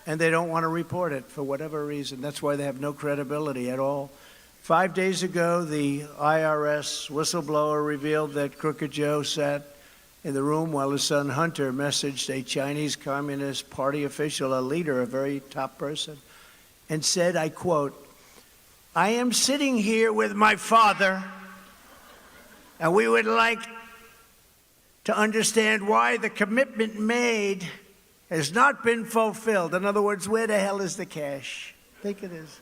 and they don't want to report it for whatever reason. That's why they have no credibility at all. 5 days ago, the IRS whistleblower revealed that Crooked Joe sat in the room while his son Hunter messaged a Chinese Communist Party official, a leader, a very top person, and said, I quote, "I am sitting here with my father, and we would like to understand why the commitment made has not been fulfilled." In other words, where the hell is the cash? I think it is.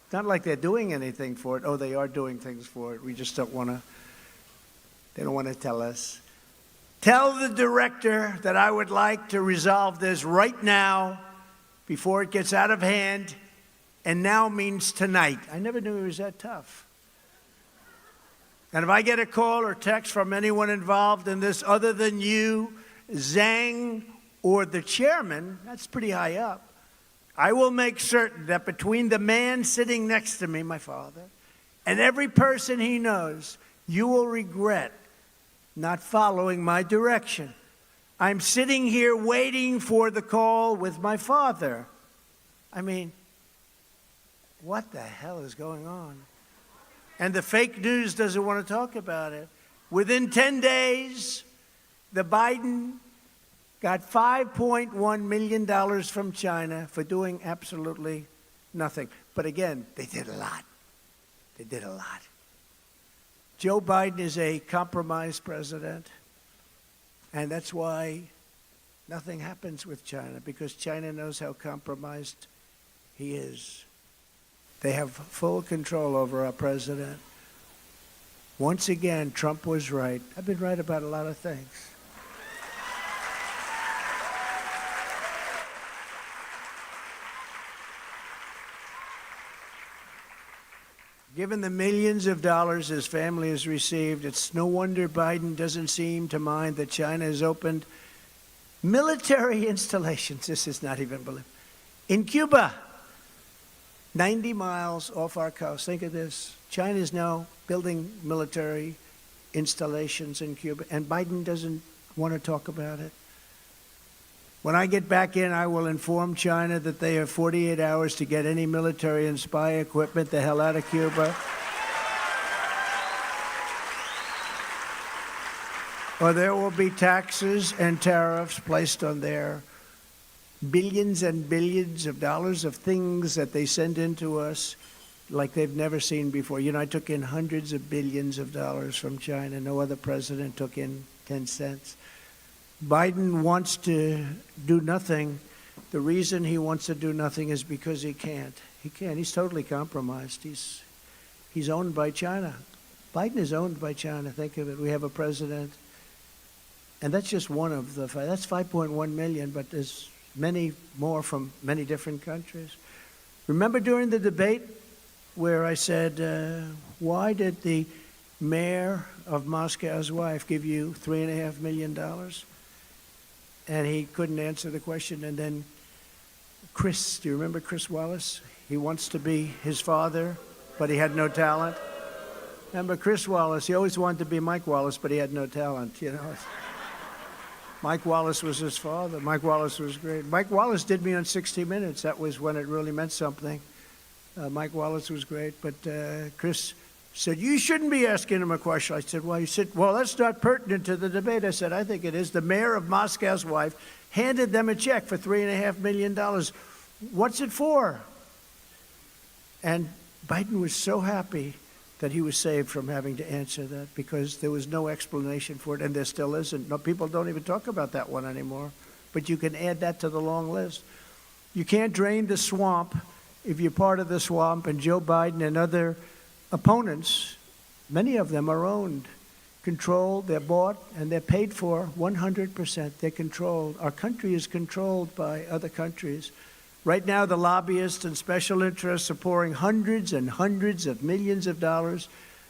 It's not like they're doing anything for it. Oh, they are doing things for it. We just don't want to, they don't want to tell us. Tell the director that I would like to resolve this right now before it gets out of hand, and now means tonight. I never knew he was that tough. And if I get a call or text from anyone involved in this other than you, Zhang, or the chairman, that's pretty high up, I will make certain that between the man sitting next to me, my father, and every person he knows, you will regret not following my direction. I'm sitting here waiting for the call with my father. I mean, what the hell is going on? And the fake news doesn't want to talk about it. Within 10 days, the Biden got $5.1 million from China for doing absolutely nothing. But again, they did a lot. They did a lot. Joe Biden is a compromised president, and that's why nothing happens with China, because China knows how compromised he is. They have full control over our president. Once again, Trump was right. I've been right about a lot of things. Given the millions of dollars his family has received, it's no wonder Biden doesn't seem to mind that China has opened military installations. This is not even believable. In Cuba, 90 miles off our coast. Think of this. China is now building military installations in Cuba, and Biden doesn't want to talk about it. When I get back in, I will inform China that they have 48 hours to get any military and spy equipment the hell out of Cuba, or there will be taxes and tariffs placed on their billions and billions of dollars of things that they send into us like they've never seen before. You know, I took in hundreds of billions of dollars from China. No other president took in 10 cents. Biden wants to do nothing. The reason he wants to do nothing is because he can't. He can't. He's totally compromised. He's owned by China. Biden is owned by China. Think of it. We have a president, and that's just one of the five. That's 5.1 million, but there's many more from many different countries. Remember during the debate where I said, why did the mayor of Moscow's wife give you $3.5 million? And he couldn't answer the question. And then Chris, do you remember Chris Wallace? He wants to be his father, but he had no talent. Remember Chris Wallace? He always wanted to be Mike Wallace, but he had no talent, you know. Mike Wallace was his father. Mike Wallace was great. Mike Wallace did me on 60 Minutes. That was when it really meant something. Mike Wallace was great, but Chris said, you shouldn't be asking him a question. I said, why? He said, well, that's not pertinent to the debate. I said, I think it is. The mayor of Moscow's wife handed them a check for $3.5 million. What's it for? And Biden was so happy that he was saved from having to answer that, because there was no explanation for it, and there still isn't. No, people don't even talk about that one anymore. But you can add that to the long list. You can't drain the swamp if you're part of the swamp, and Joe Biden and other opponents, many of them are owned, controlled, they're bought, and they're paid for 100%. They're controlled. Our country is controlled by other countries. Right now, the lobbyists and special interests are pouring hundreds and hundreds of millions of dollars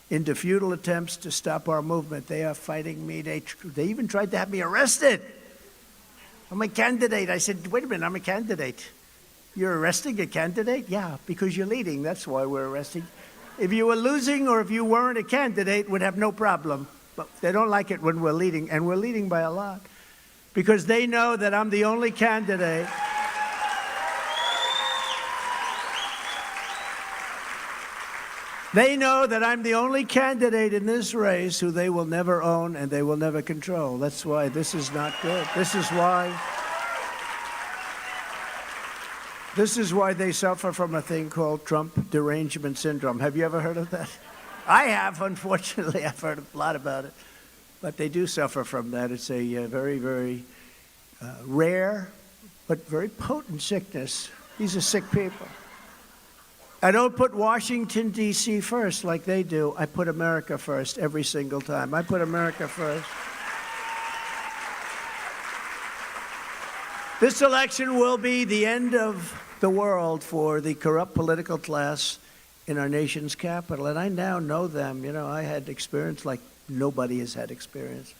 into futile attempts to stop our movement. They are fighting me. They even tried to have me arrested. I'm a candidate. I said, wait a minute, I'm a candidate. You're arresting a candidate? Yeah, because you're leading. That's why we're arresting. If you were losing or if you weren't a candidate, we'd have no problem. But they don't like it when we're leading, and we're leading by a lot, because they know that I'm the only candidate. They know that I'm the only candidate in this race who they will never own and they will never control. That's why this is not good. This is why they suffer from a thing called Trump derangement syndrome. Have you ever heard of that? I have, unfortunately. I've heard a lot about it. But they do suffer from that. It's a very, very rare but very potent sickness. These are sick people. I don't put Washington, D.C. first like they do. I put America first every single time. I put America first. This election will be the end of the world for the corrupt political class in our nation's capital. And I now know them. You know, I had experience like nobody has had experience.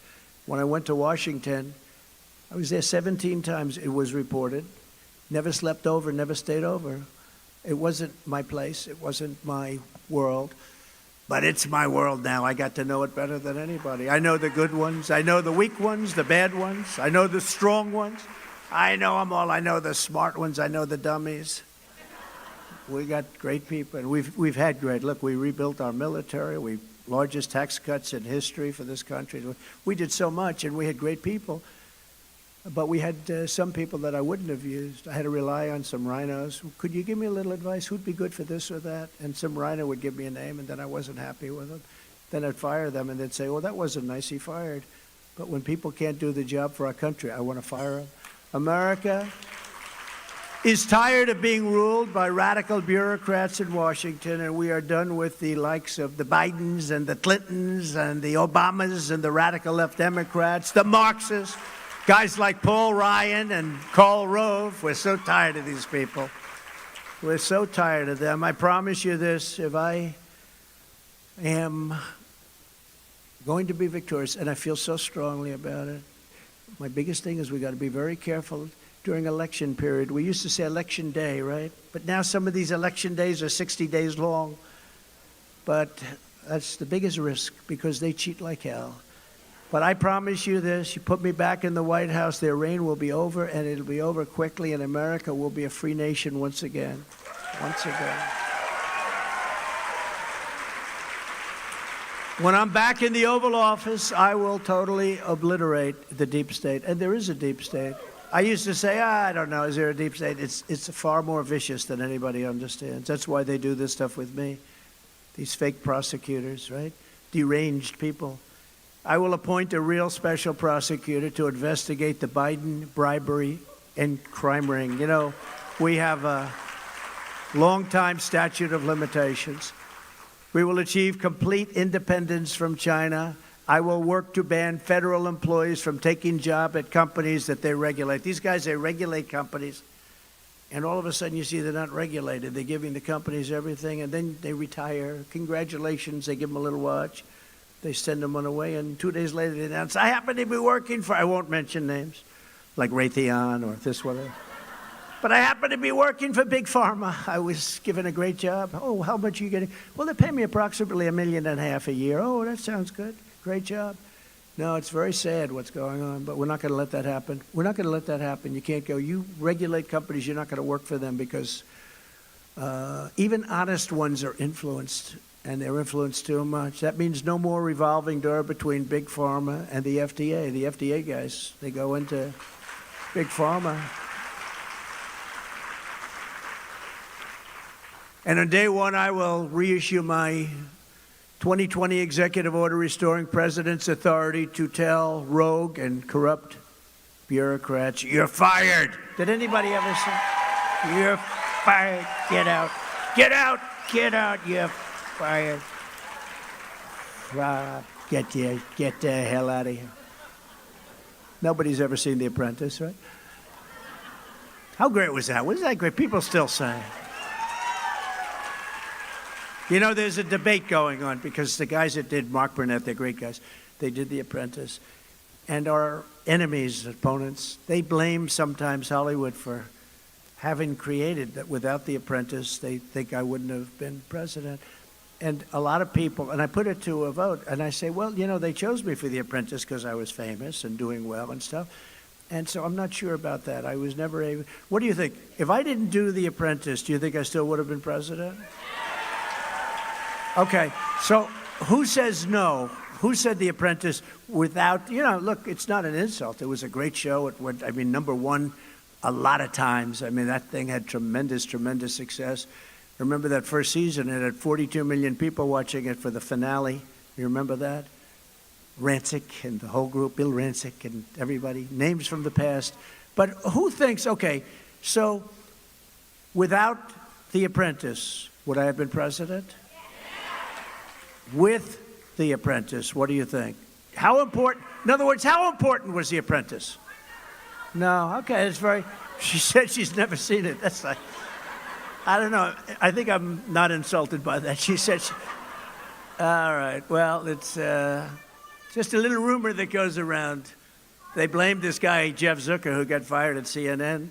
When I went to Washington, I was there 17 times, it was reported. Never slept over, never stayed over. It wasn't my place. It wasn't my world. But it's my world now. I got to know it better than anybody. I know the good ones. I know the weak ones, the bad ones. I know the strong ones. I know them all. I know the smart ones. I know the dummies. We got great people. And we've had great. Look, we rebuilt our military. Largest tax cuts in history for this country. We did so much, and we had great people. But we had some people that I wouldn't have used. I had to rely on some rhinos. Could you give me a little advice? Who'd be good for this or that? And some rhino would give me a name, and then I wasn't happy with them. Then I'd fire them, and they'd say, well, that wasn't nice, he fired. But when people can't do the job for our country, I want to fire them. America is tired of being ruled by radical bureaucrats in Washington, and we are done with the likes of the Bidens and the Clintons and the Obamas and the radical left Democrats, the Marxists. Guys like Paul Ryan and Karl Rove, we're so tired of these people. We're so tired of them. I promise you this, if I am going to be victorious, and I feel so strongly about it, my biggest thing is we got to be very careful during election period. We used to say election day, right? But now some of these election days are 60 days long. But that's the biggest risk because they cheat like hell. But I promise you this, you put me back in the White House, their reign will be over, and it'll be over quickly, and America will be a free nation once again. Once again. When I'm back in the Oval Office, I will totally obliterate the deep state. And there is a deep state. I used to say, I don't know, is there a deep state? It's far more vicious than anybody understands. That's why they do this stuff with me. These fake prosecutors, right? Deranged people. I will appoint a real special prosecutor to investigate the Biden bribery and crime ring. You know, we have a long-time statute of limitations. We will achieve complete independence from China. I will work to ban federal employees from taking jobs at companies that they regulate. These guys, they regulate companies, and all of a sudden you see they're not regulated. They're giving the companies everything, and then they retire. Congratulations, they give them a little watch. They send them on away, and 2 days later they announce, I happen to be working for, I won't mention names, like Raytheon or this, whatever. But I happen to be working for Big Pharma. I was given a great job. Oh, how much are you getting? Well, they pay me approximately $1.5 million a year. Oh, that sounds good. Great job. No, it's very sad what's going on, but we're not going to let that happen. We're not going to let that happen. You can't go, you regulate companies, you're not going to work for them because even honest ones are influenced, and they're influenced too much. That means no more revolving door between Big Pharma and the FDA. The FDA guys, they go into Big Pharma. And on day one, I will reissue my 2020 executive order restoring president's authority to tell rogue and corrupt bureaucrats, you're fired. Did anybody ever say, you're fired, get out, get out, get out, you're fired. Get the hell out of here. Nobody's ever seen The Apprentice, right? How great was that? Wasn't that great? People still say it. You know, there's a debate going on because the guys that did Mark Burnett, they're great guys. They did The Apprentice. And our enemies, opponents, they blame sometimes Hollywood for having created that. Without The Apprentice, they think I wouldn't have been president. And a lot of people, and I put it to a vote, and I say, well, you know, they chose me for The Apprentice because I was famous and doing well and stuff. And so I'm not sure about that. I was never able. What do you think? If I didn't do The Apprentice, do you think I still would have been president? Okay, so who says no? Who said The Apprentice without, look, it's not an insult. It was a great show. It went, #1 a lot of times. That thing had tremendous, tremendous success. Remember that first season, it had 42 million people watching it for the finale. You remember that? Rancic and the whole group, Bill Rancic and everybody, names from the past. But who thinks, okay, so without The Apprentice, would I have been president? With The Apprentice, what do you think? How important, in other words, how important was The Apprentice? No, okay, it's very, she said she's never seen it. That's like, I don't know. I think I'm not insulted by that. She said, all right, well, it's just a little rumor that goes around. They blamed this guy, Jeff Zucker, who got fired at CNN.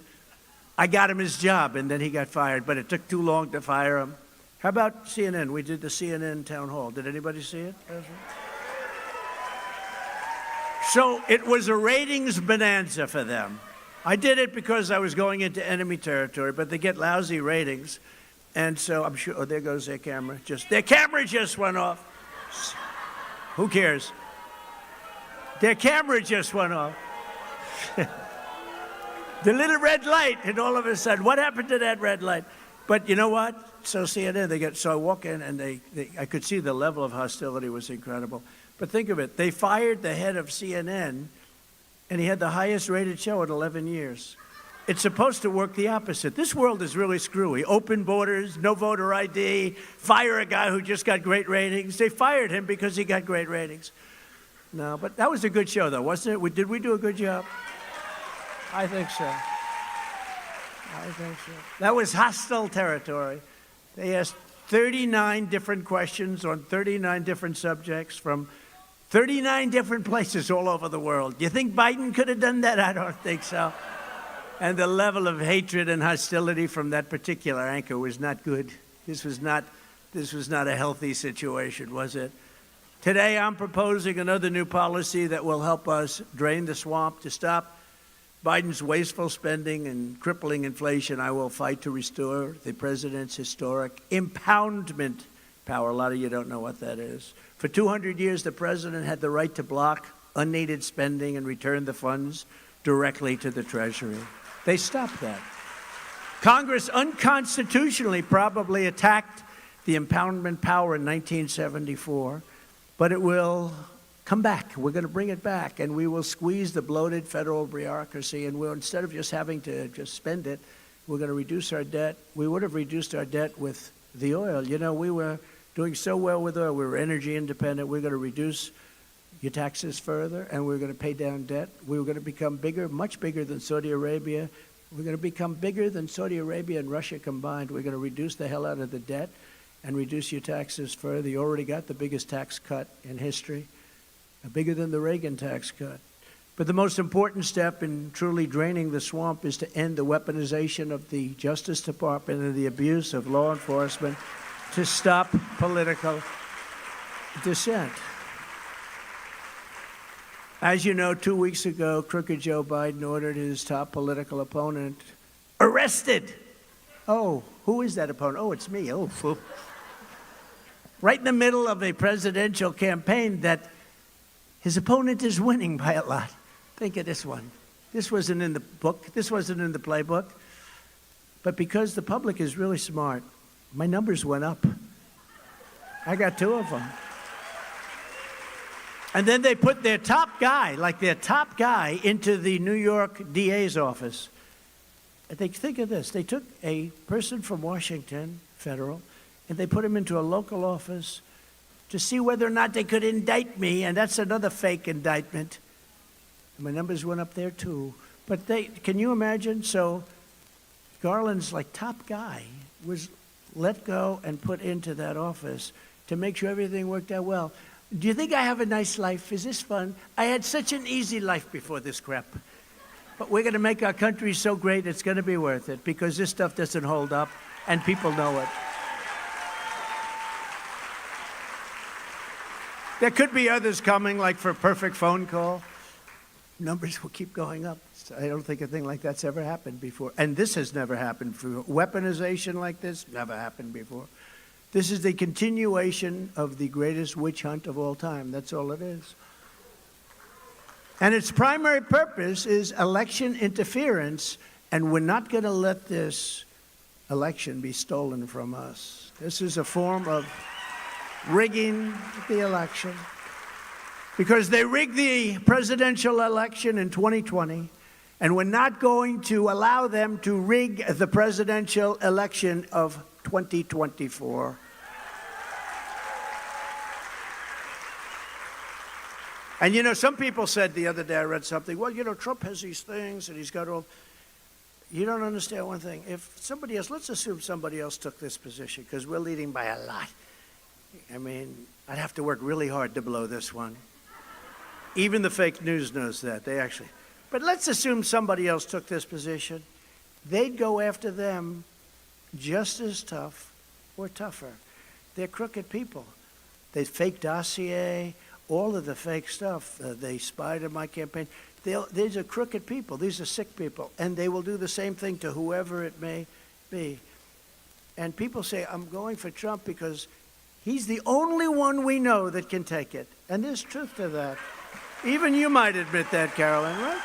I got him his job, and then he got fired, but it took too long to fire him. How about CNN? We did the CNN town hall. Did anybody see it? So it was a ratings bonanza for them. I did it because I was going into enemy territory, but they get lousy ratings. And so I'm sure, oh, there goes their camera. Their camera just went off. Who cares? Their camera just went off. The little red light, and all of a sudden, what happened to that red light? But you know what? So CNN, so I walk in, and I could see the level of hostility was incredible. But think of it, they fired the head of CNN, and he had the highest rated show in 11 years. It's supposed to work the opposite. This world is really screwy. Open borders, no voter ID, fire a guy who just got great ratings. They fired him because he got great ratings. No, but that was a good show, though, wasn't it? Did we do a good job? I think so. I think so. That was hostile territory. They asked 39 different questions on 39 different subjects from 39 different places all over the world. Do you think Biden could have done that? I don't think so. And the level of hatred and hostility from that particular anchor was not good. This was not a healthy situation, was it? Today, I'm proposing another new policy that will help us drain the swamp to stop Biden's wasteful spending and crippling inflation. I will fight to restore the president's historic impoundment power. A lot of you don't know what that is. For 200 years, the president had the right to block unneeded spending and return the funds directly to the Treasury. They stopped that. Congress unconstitutionally probably attacked the impoundment power in 1974, but it will come back. We're going to bring it back, and we will squeeze the bloated federal bureaucracy, and we'll, instead of just having to just spend it, we're going to reduce our debt. We would have reduced our debt with the oil. You know, we were doing so well with oil. We were energy independent. We're going to reduce your taxes further, and we're going to pay down debt. We were going to become bigger, much bigger than Saudi Arabia. We're going to become bigger than Saudi Arabia and Russia combined. We're going to reduce the hell out of the debt and reduce your taxes further. You already got the biggest tax cut in history, bigger than the Reagan tax cut. But the most important step in truly draining the swamp is to end the weaponization of the Justice Department and the abuse of law enforcement to stop political dissent. As you know, 2 weeks ago, crooked Joe Biden ordered his top political opponent arrested. Oh, who is that opponent? Oh, it's me. Oh, fool. Right in the middle of a presidential campaign that his opponent is winning by a lot. Think of this one. This wasn't in the book. This wasn't in the playbook. But because the public is really smart, my numbers went up. I got 2 of them. And then they put their top guy, into the New York DA's office. Think of this. They took a person from Washington, federal, and they put him into a local office to see whether or not they could indict me, and that's another fake indictment. My numbers went up there, too. But can you imagine? So Garland's top guy was let go and put into that office to make sure everything worked out well. Do you think I have a nice life? Is this fun? I had such an easy life before this crap. But we're going to make our country so great, it's going to be worth it, because this stuff doesn't hold up, and people know it. There could be others coming, like for a perfect phone call. Numbers will keep going up. I don't think a thing like that's ever happened before. And this has never happened before. Weaponization like this, never happened before. This is the continuation of the greatest witch hunt of all time. That's all it is. And its primary purpose is election interference, and we're not going to let this election be stolen from us. This is a form of rigging the election, because they rigged the presidential election in 2020, and we're not going to allow them to rig the presidential election of 2024. And you know, some people said the other day, I read something, well, you know, Trump has these things and he's got all. You don't understand one thing. If somebody else, let's assume somebody else took this position, because we're leading by a lot. I mean, I'd have to work really hard to blow this one. Even the fake news knows that. They actually. But let's assume somebody else took this position. They'd go after them just as tough or tougher. They're crooked people. They fake dossier, all of the fake stuff. They spied on my campaign. These are crooked people. These are sick people. And they will do the same thing to whoever it may be. And people say, I'm going for Trump because he's the only one we know that can take it. And there's truth to that. Even you might admit that, Carolyn, right?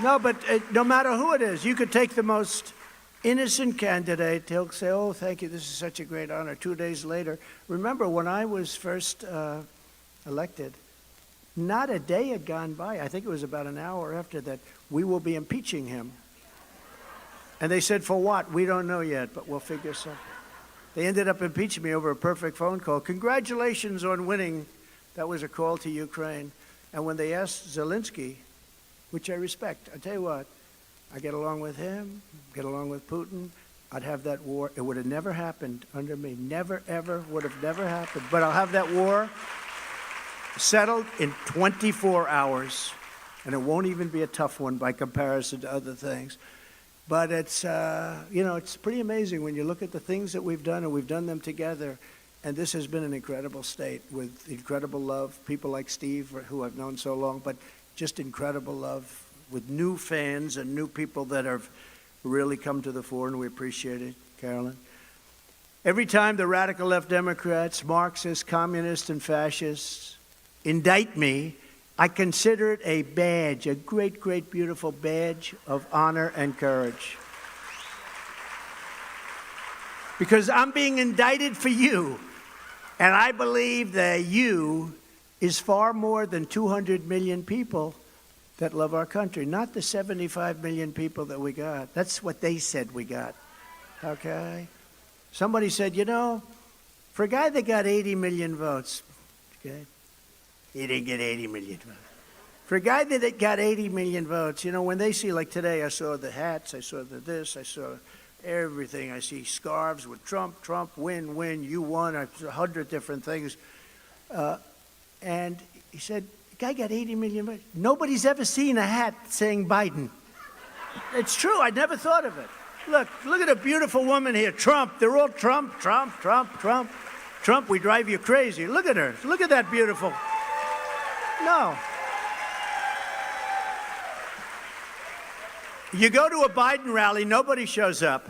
No, but no matter who it is, you could take the most innocent candidate. He'll say, oh, thank you, this is such a great honor. 2 days later, remember when I was first elected, not a day had gone by, I think it was about an hour after that, we will be impeaching him. And they said, for what? We don't know yet, but we'll figure something. They ended up impeaching me over a perfect phone call. Congratulations on winning. That was a call to Ukraine. And when they asked Zelensky, which I respect, I tell you what, I get along with him, get along with Putin, I'd have that war. It would have never happened under me. Never, ever, would have never happened. But I'll have that war settled in 24 hours. And it won't even be a tough one by comparison to other things. But it's, you know, it's pretty amazing when you look at the things that we've done, and we've done them together. And this has been an incredible state with incredible love. People like Steve, who I've known so long, but just incredible love with new fans and new people that have really come to the fore, and we appreciate it, Carolyn. Every time the radical left Democrats, Marxists, communists, and fascists indict me, I consider it a badge, a great, great, beautiful badge of honor and courage. Because I'm being indicted for you, and I believe that you is far more than 200 million people that love our country, not the 75 million people that we got. That's what they said we got, okay? Somebody said, you know, for a guy that got 80 million votes, okay, he didn't get 80 million votes. For a guy that got 80 million votes, you know, when they see, like today, I saw the hats, I saw the this, I saw everything. I see scarves with Trump, Trump, win, win, you won, 100 different things. And he said, the guy got 80 million votes. Nobody's ever seen a hat saying Biden. It's true. I never thought of it. Look at a beautiful woman here. Trump. They're all Trump, Trump, Trump, Trump. Trump, we drive you crazy. Look at her. Look at that beautiful. No. You go to a Biden rally, nobody shows up.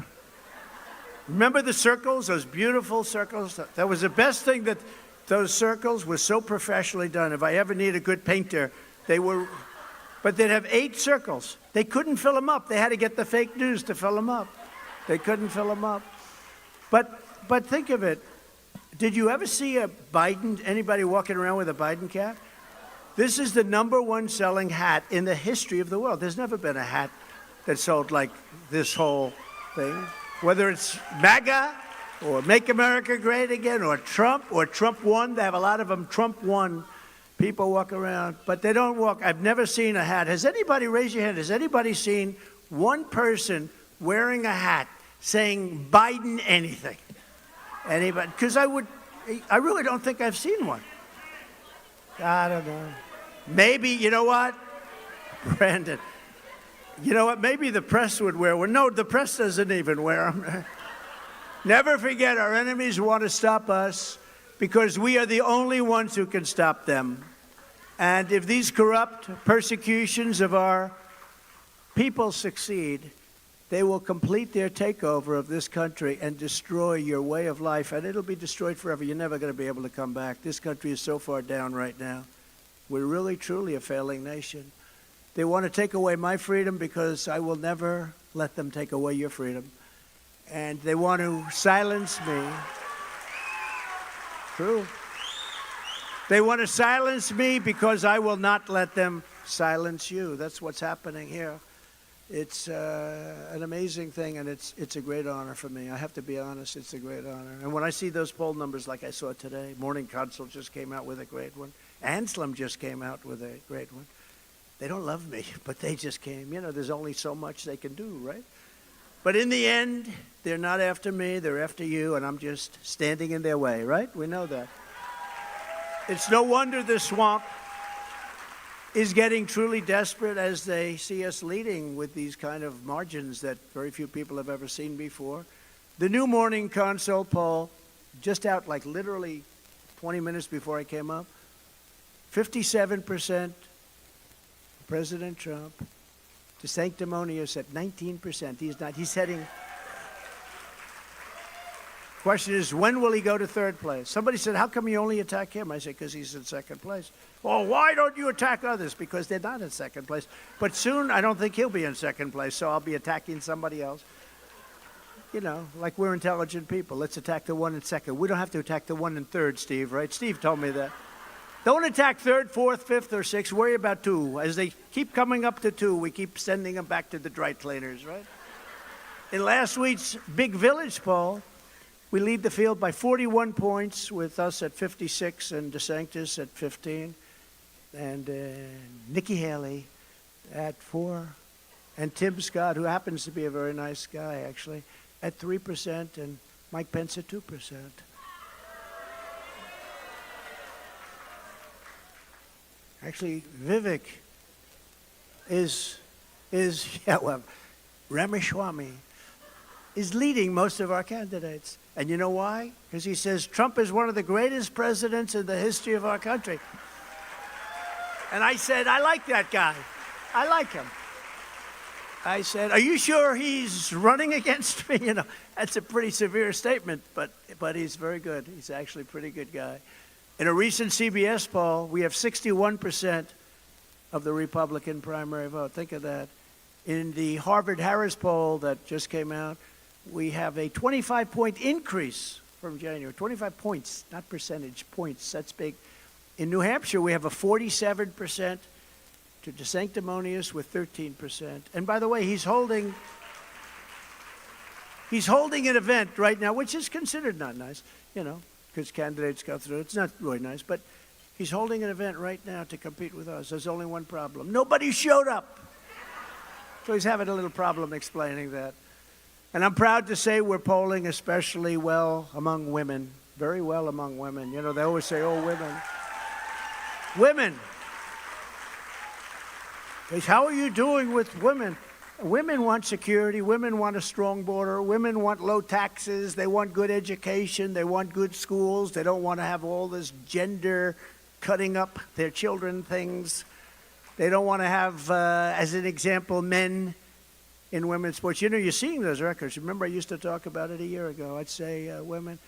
Remember the circles, those beautiful circles? That was the best thing, that those circles were so professionally done. If I ever need a good painter, they were, but they'd have 8 circles. They couldn't fill them up. They had to get the fake news to fill them up. They couldn't fill them up. But think of it. Did you ever see a Biden, anybody walking around with a Biden cap? This is the #1 selling hat in the history of the world. There's never been a hat that sold like this whole thing. Whether it's MAGA or Make America Great Again or Trump 1, they have a lot of them Trump 1 people walk around, but they don't walk. I've never seen a hat. Has anybody, raise your hand, has anybody seen one person wearing a hat saying Biden anything? Anybody? Because I really don't think I've seen one. I don't know. Maybe, you know what? Brandon, you know what? Maybe the press would wear one. No, the press doesn't even wear them. Never forget, our enemies want to stop us because we are the only ones who can stop them. And if these corrupt persecutions of our people succeed, They will complete their takeover of this country and destroy your way of life, and it'll be destroyed forever. You're never going to be able to come back. This country is so far down right now. We're really, truly a failing nation. They want to take away my freedom because I will never let them take away your freedom. And they want to silence me. True. They want to silence me because I will not let them silence you. That's what's happening here. It's an amazing thing, and it's a great honor for me. I have to be honest, it's a great honor. And when I see those poll numbers like I saw today, Morning Consult just came out with a great one. Anselm just came out with a great one. They don't love me, but they just came. You know, there's only so much they can do, right? But in the end, they're not after me, they're after you, and I'm just standing in their way, right? We know that. It's no wonder the swamp is getting truly desperate as they see us leading with these kind of margins that very few people have ever seen before. The new Morning Consult poll, just out like literally 20 minutes before I came up, 57% President Trump, to sanctimonious at 19%. He's heading. Question is, when will he go to third place? Somebody said, how come you only attack him? I said, because he's in second place. Oh, why don't you attack others? Because they're not in second place. But soon, I don't think he'll be in second place, so I'll be attacking somebody else. You know, like we're intelligent people. Let's attack the one in second. We don't have to attack the one in third, Steve, right? Steve told me that. Don't attack third, fourth, fifth, or sixth. Worry about two. As they keep coming up to two, we keep sending them back to the dry cleaners, right? In last week's Big Village poll, we lead the field by 41 points, with us at 56 and DeSantis at 15, and Nikki Haley at 4, and Tim Scott, who happens to be a very nice guy, actually, at 3%, and Mike Pence at 2%. Actually, Vivek is Ramaswamy is leading most of our candidates. And you know why? Because he says Trump is one of the greatest presidents in the history of our country. And I said, I like that guy. I like him. I said, are you sure he's running against me? You know, that's a pretty severe statement, but he's very good. He's actually a pretty good guy. In a recent CBS poll, we have 61% of the Republican primary vote. Think of that. In the Harvard-Harris poll that just came out, we have a 25-point increase from January. 25 points, not percentage, points. That's big. In New Hampshire, we have a 47% to DeSanctimonious with 13%. And by the way, he's holding an event right now, which is considered not nice, you know, because candidates go through. It's not really nice, but he's holding an event right now to compete with us. There's only one problem. Nobody showed up. So he's having a little problem explaining that. And I'm proud to say we're polling especially well among women, very well among women. You know, they always say, oh, women. Women. How are you doing with women? Women want security. Women want a strong border. Women want low taxes. They want good education. They want good schools. They don't want to have all this gender cutting up their children things. They don't want to have, as an example, men in women's sports. You know, you're seeing those records. Remember, I used to talk about it a year ago. I'd say women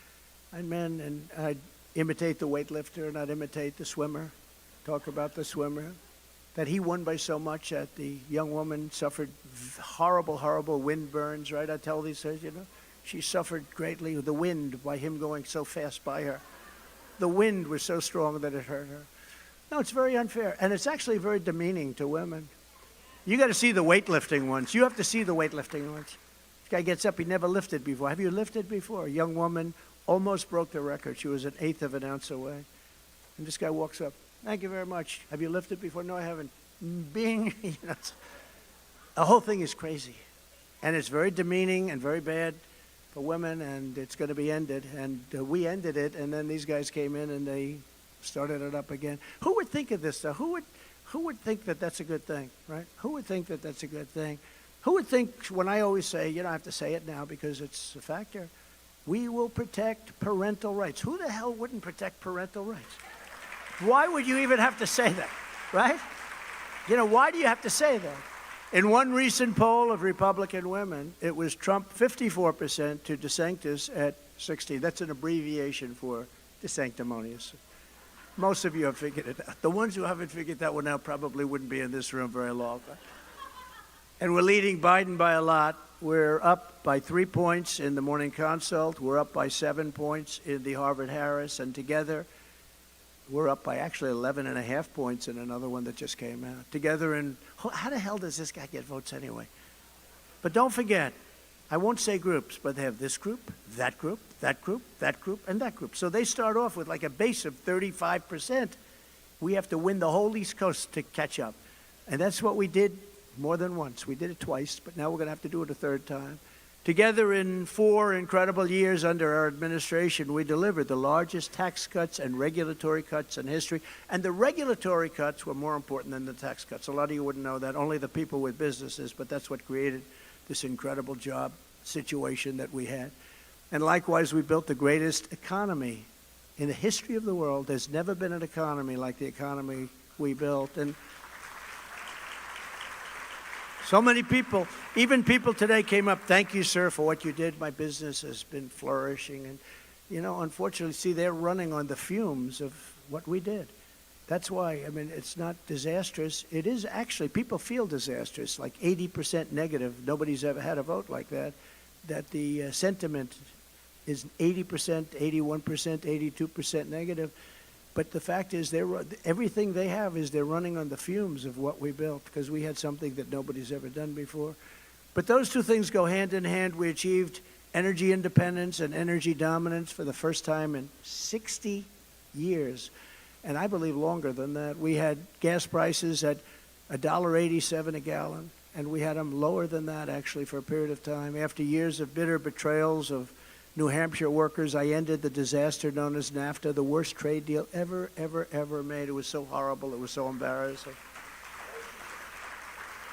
and men, and I'd imitate the weightlifter and I'd imitate the swimmer, talk about the swimmer, that he won by so much that the young woman suffered horrible, horrible wind burns, right? I tell these things, you know, she suffered greatly with the wind by him going so fast by her. The wind was so strong that it hurt her. No, it's very unfair, and it's actually very demeaning to women. You got to see the weightlifting ones. You have to see the weightlifting ones. This guy gets up, he never lifted before. Have you lifted before? A young woman almost broke the record. She was an eighth of an ounce away. And this guy walks up. Thank you very much. Have you lifted before? No, I haven't. Bing. You know, the whole thing is crazy. And it's very demeaning and very bad for women, and it's going to be ended. And we ended it, and then these guys came in and they started it up again. Who would think of this, though? Who would think that that's a good thing, right? Who would think that that's a good thing? Who would think, when I always say, you don't have to say it now because it's a factor, we will protect parental rights. Who the hell wouldn't protect parental rights? Why would you even have to say that, right? You know, why do you have to say that? In one recent poll of Republican women, it was Trump 54% to DeSantis at 16. That's an abbreviation for DeSanctimonious. Most of you have figured it out. The ones who haven't figured that one out probably wouldn't be in this room very long. And we're leading Biden by a lot. We're up by 3 points in the Morning Consult. We're up by 7 points in the Harvard-Harris. And together, we're up by actually 11.5 points in another one that just came out. Together in, how the hell does this guy get votes anyway? But don't forget, I won't say groups, but they have this group, that group, that group, that group, and that group. So they start off with like a base of 35%. We have to win the whole East Coast to catch up. And that's what we did more than once. We did it twice, but now we're going to have to do it a third time. Together in 4 incredible years under our administration, we delivered the largest tax cuts and regulatory cuts in history. And the regulatory cuts were more important than the tax cuts. A lot of you wouldn't know that, only the people with businesses, but that's what created this incredible job situation that we had. And likewise, we built the greatest economy in the history of the world. There's never been an economy like the economy we built. And so many people, even people today came up, thank you, sir, for what you did. My business has been flourishing. And, you know, unfortunately, see, they're running on the fumes of what we did. That's why, I mean, it's not disastrous. It is actually, people feel disastrous, like 80% negative. Nobody's ever had a vote like that. That the sentiment is 80%, 81%, 82% negative. But the fact is, everything they have is they're running on the fumes of what we built, because we had something that nobody's ever done before. But those two things go hand in hand. We achieved energy independence and energy dominance for the first time in 60 years. And I believe longer than that. We had gas prices at $1.87 a gallon, and we had them lower than that, actually, for a period of time. After years of bitter betrayals of New Hampshire workers, I ended the disaster known as NAFTA, the worst trade deal ever, ever, ever made. It was so horrible. It was so embarrassing.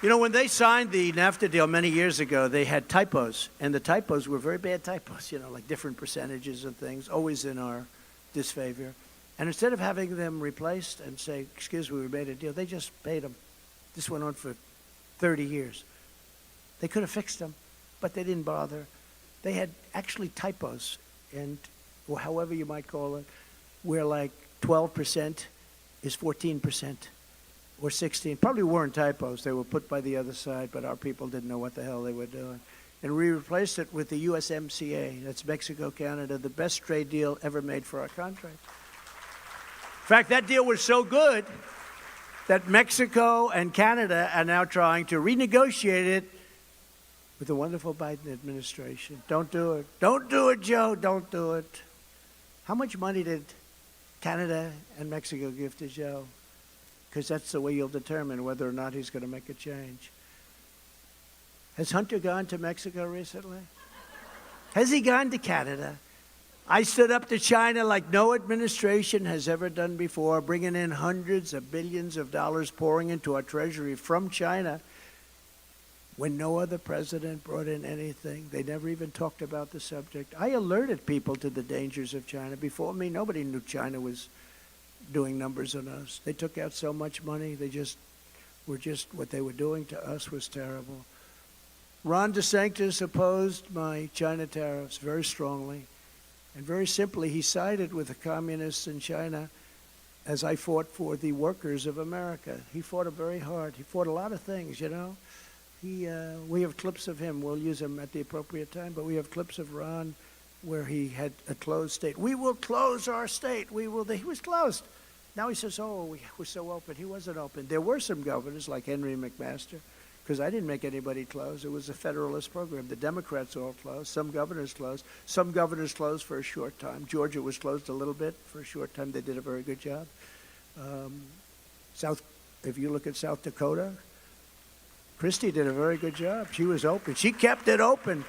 You know, when they signed the NAFTA deal many years ago, they had typos, and the typos were very bad typos, you know, like different percentages and things, always in our disfavor. And instead of having them replaced and say, excuse me, we made a deal, they just paid them. This went on for 30 years. They could have fixed them, but they didn't bother. They had actually typos, and or however you might call it, where like 12% is 14% or 16. Probably weren't typos. They were put by the other side, but our people didn't know what the hell they were doing. And we replaced it with the USMCA. That's Mexico, Canada, the best trade deal ever made for our country. In fact, that deal was so good that Mexico and Canada are now trying to renegotiate it with the wonderful Biden administration. Don't do it. Don't do it, Joe. Don't do it. How much money did Canada and Mexico give to Joe? Because that's the way you'll determine whether or not he's going to make a change. Has Hunter gone to Mexico recently? Has he gone to Canada? I stood up to China like no administration has ever done before, bringing in hundreds of billions of dollars pouring into our treasury from China when no other president brought in anything. They never even talked about the subject. I alerted people to the dangers of China. Before me, nobody knew China was doing numbers on us. They took out so much money. What they were doing to us was terrible. Ron DeSantis opposed my China tariffs very strongly. And very simply, he sided with the communists in China as I fought for the workers of America. He fought it very hard. He fought a lot of things, you know. We have clips of him. We'll use them at the appropriate time. But we have clips of Ron where he had a closed state. We will close our state. He was closed. Now he says, oh, we're so open. He wasn't open. There were some governors like Henry McMaster, because I didn't make anybody close. It was a federalist program. The Democrats all closed. Some governors closed. Some governors closed for a short time. Georgia was closed a little bit for a short time. They did a very good job. If you look at South Dakota, Christie did a very good job. She was open. She kept it open.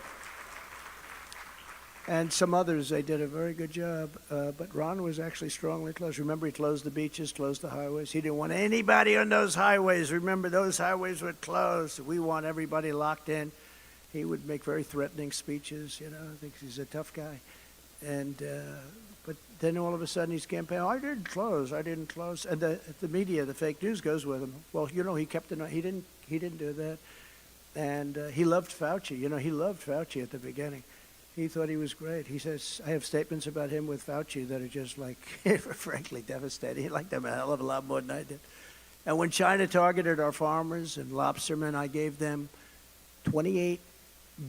And some others, they did a very good job. But Ron was actually strongly closed. Remember, he closed the beaches, closed the highways. He didn't want anybody on those highways. Remember, those highways were closed. We want everybody locked in. He would make very threatening speeches, you know. I think he's a tough guy. And but then all of a sudden he's campaigning, I didn't close. And the media, the fake news goes with him. Well, you know, he He didn't do that. And he loved Fauci. You know, he loved Fauci at the beginning. He thought he was great. He says, I have statements about him with Fauci that are just like, frankly, devastating. He liked them a hell of a lot more than I did. And when China targeted our farmers and lobstermen, I gave them $28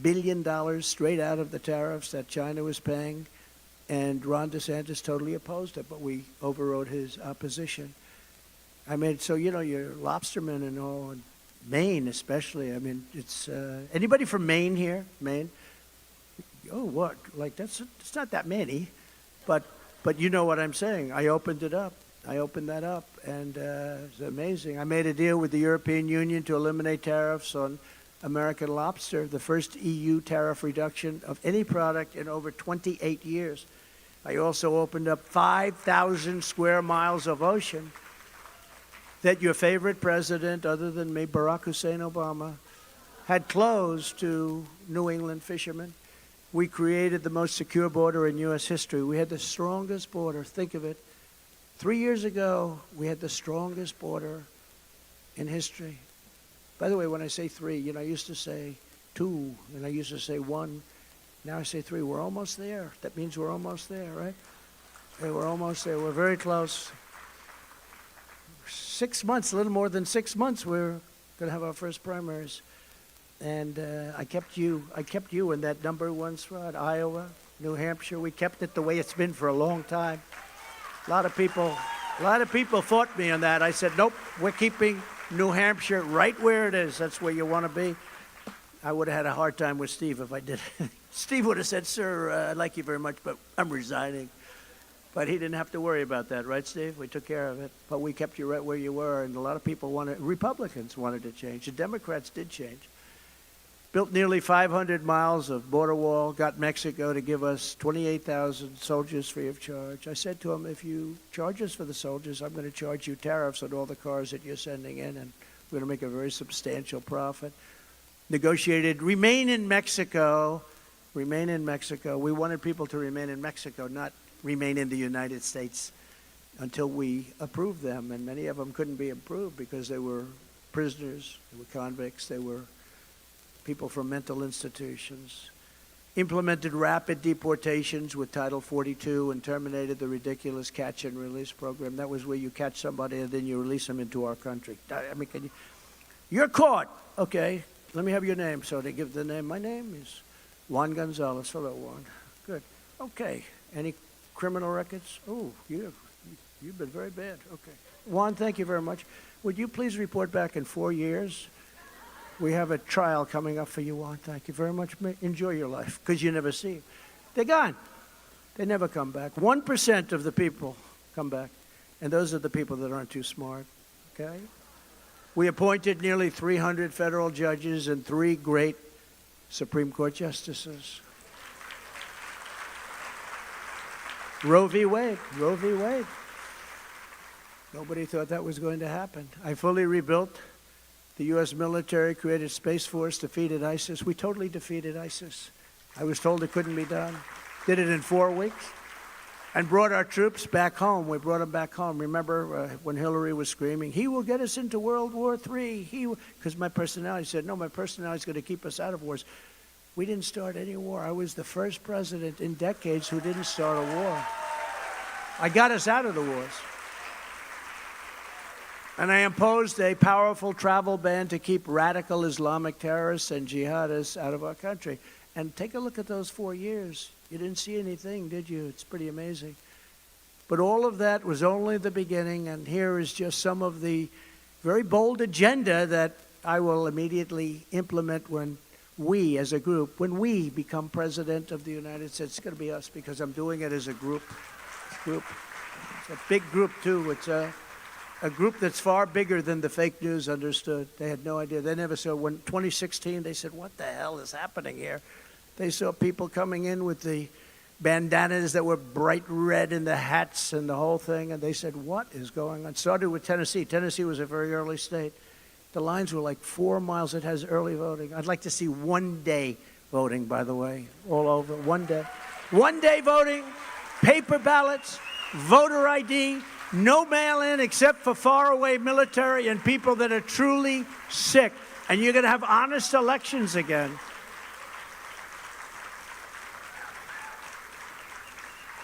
billion straight out of the tariffs that China was paying. And Ron DeSantis totally opposed it, but we overrode his opposition. I mean, so, you know, your lobstermen and all, and Maine especially. I mean, it's, anybody from Maine here? Maine? Oh, what? Like, it's not that many. But you know what I'm saying. I opened it up. I opened that up, and it's amazing. I made a deal with the European Union to eliminate tariffs on American lobster, the first EU tariff reduction of any product in over 28 years. I also opened up 5,000 square miles of ocean that your favorite president, other than me, Barack Hussein Obama, had closed to New England fishermen. We created the most secure border in U.S. history. We had the strongest border. Think of it. 3 years ago, we had the strongest border in history. By the way, when I say three, you know, I used to say two, and I used to say one. Now I say three. We're almost there. That means we're almost there, right? Yeah, we're almost there. We're very close. 6 months, a little more than 6 months, we're going to have our first primaries. And I kept you in that number one spot. Iowa, New Hampshire, we kept it the way it's been for a long time. A lot of people fought me on that. I said, nope, we're keeping New Hampshire right where it is. That's where you want to be. I would have had a hard time with Steve if I did. Steve would have said, sir, I like you very much, but I'm resigning. But he didn't have to worry about that, right, Steve? We took care of it. But we kept you right where you were, and a lot of people Republicans wanted to change. The Democrats did change. Built nearly 500 miles of border wall, got Mexico to give us 28,000 soldiers free of charge. I said to him, if you charge us for the soldiers, I'm going to charge you tariffs on all the cars that you're sending in, and we're going to make a very substantial profit. Negotiated remain in Mexico. Remain in Mexico. We wanted people to remain in Mexico, not remain in the United States until we approved them. And many of them couldn't be approved because they were prisoners, they were convicts, they were people from mental institutions. Implemented rapid deportations with Title 42 and terminated the ridiculous catch and release program. That was where you catch somebody and then you release them into our country. I mean, you're caught. Okay, let me have your name. So they give the name. My name is Juan Gonzalez. Hello, Juan. Good. Okay. Any criminal records? Oh, you've been very bad. Okay. Juan, thank you very much. Would you please report back in 4 years? We have a trial coming up for you, Juan. Thank you very much. Enjoy your life, because you never see them. They're gone. They never come back. 1% of the people come back, and those are the people that aren't too smart, okay? We appointed nearly 300 federal judges and 3 great Supreme Court justices. Roe v. Wade. Roe v. Wade. Nobody thought that was going to happen. I fully rebuilt the U.S. military, created Space Force, defeated ISIS. We totally defeated ISIS. I was told it couldn't be done. Did it in 4 weeks. And brought our troops back home. We brought them back home. Remember when Hillary was screaming, he will get us into World War III. Because my personality said, no, my personality is going to keep us out of wars. We didn't start any war. I was the first president in decades who didn't start a war. I got us out of the wars. And I imposed a powerful travel ban to keep radical Islamic terrorists and jihadists out of our country. And take a look at those 4 years. You didn't see anything, did you? It's pretty amazing. But all of that was only the beginning, and here is just some of the very bold agenda that I will immediately implement when we, as a group, when we become president of the United States. It's going to be us, because I'm doing it as a group. It's a big group, too. It's a group that's far bigger than the fake news understood. They had no idea. They never saw. When 2016, they said, what the hell is happening here? They saw people coming in with the bandanas that were bright red and the hats and the whole thing, and they said, what is going on? Started with Tennessee. Tennessee was a very early state. The lines were like 4 miles. It has early voting. I'd like to see 1 day voting, by the way, all over. 1 day. 1 day voting, paper ballots, voter ID, no mail-in except for faraway military and people that are truly sick. And you're going to have honest elections again.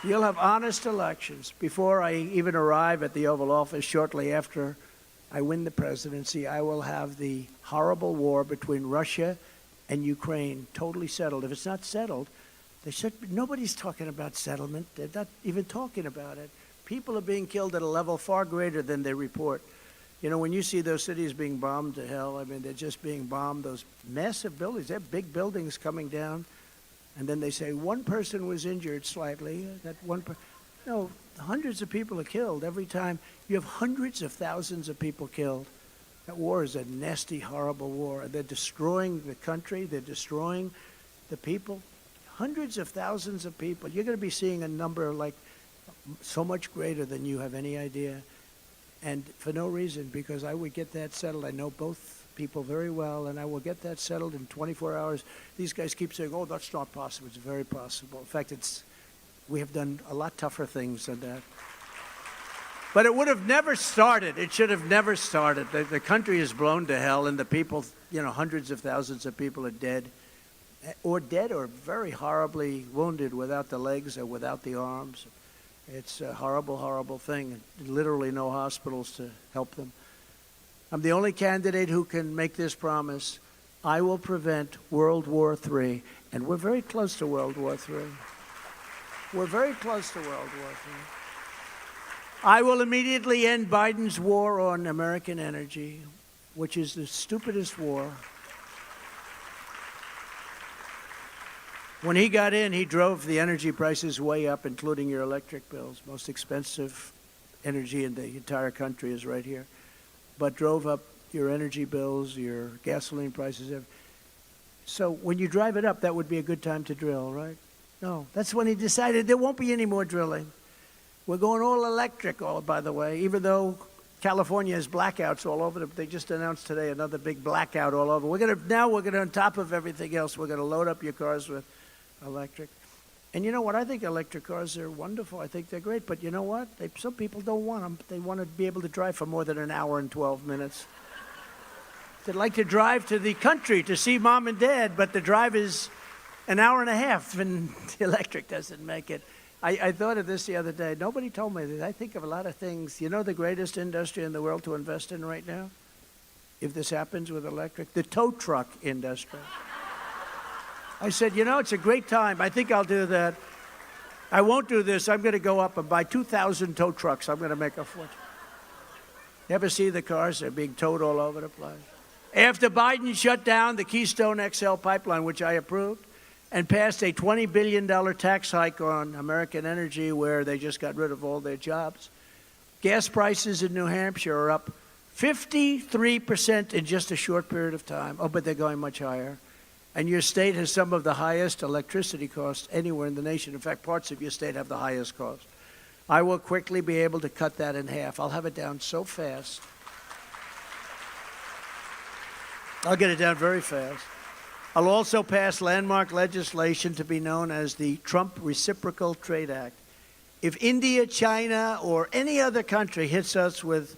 You'll have honest elections. Before I even arrive at the Oval Office, shortly after I win the presidency, I will have the horrible war between Russia and Ukraine totally settled. If it's not settled, nobody's talking about settlement. They're not even talking about it. People are being killed at a level far greater than they report. You know, when you see those cities being bombed to hell, I mean, they're just being bombed, those massive buildings. They're big buildings coming down. And then they say one person was injured slightly. No, hundreds of people are killed every time. You have hundreds of thousands of people killed. That war is a nasty, horrible war. They're destroying the country. They're destroying the people. Hundreds of thousands of people. You're going to be seeing a number like so much greater than you have any idea. And for no reason, because I would get that settled. I know both people very well, and I will get that settled in 24 hours. These guys keep saying, oh, that's not possible. It's very possible. In fact, we have done a lot tougher things than that. But it would have never started. It should have never started. The country is blown to hell, and the people, you know, hundreds of thousands of people are dead or very horribly wounded without the legs or without the arms. It's a horrible, horrible thing. Literally no hospitals to help them. I'm the only candidate who can make this promise. I will prevent World War III. And we're very close to World War III. We're very close to World War III. I will immediately end Biden's war on American energy, which is the stupidest war. When he got in, he drove the energy prices way up, including your electric bills. Most expensive energy in the entire country is right here. But drove up your energy bills, your gasoline prices. So when you drive it up, that would be a good time to drill, right? No, that's when he decided there won't be any more drilling. We're going all electric, by the way, even though California has blackouts all over. They just announced today another big blackout all over. Now we're going to, on top of everything else, we're going to load up your cars with electric. And you know what? I think electric cars are wonderful. I think they're great. But you know what? Some people don't want them. They want to be able to drive for more than an hour and 12 minutes. They'd like to drive to the country to see mom and dad, but the drive is an hour and a half, and the electric doesn't make it. I thought of this the other day. Nobody told me this. I think of a lot of things. You know the greatest industry in the world to invest in right now? If this happens with electric? The tow truck industry. I said, you know, it's a great time. I think I'll do that. I won't do this. I'm going to go up and buy 2,000 tow trucks. I'm going to make a fortune. You ever see the cars? They're being towed all over the place. After Biden shut down the Keystone XL pipeline, which I approved, and passed a $20 billion tax hike on American energy where they just got rid of all their jobs, gas prices in New Hampshire are up 53% in just a short period of time. Oh, but they're going much higher. And your state has some of the highest electricity costs anywhere in the nation. In fact, parts of your state have the highest cost. I will quickly be able to cut that in half. I'll have it down so fast. I'll get it down very fast. I'll also pass landmark legislation to be known as the Trump Reciprocal Trade Act. If India, China, or any other country hits us with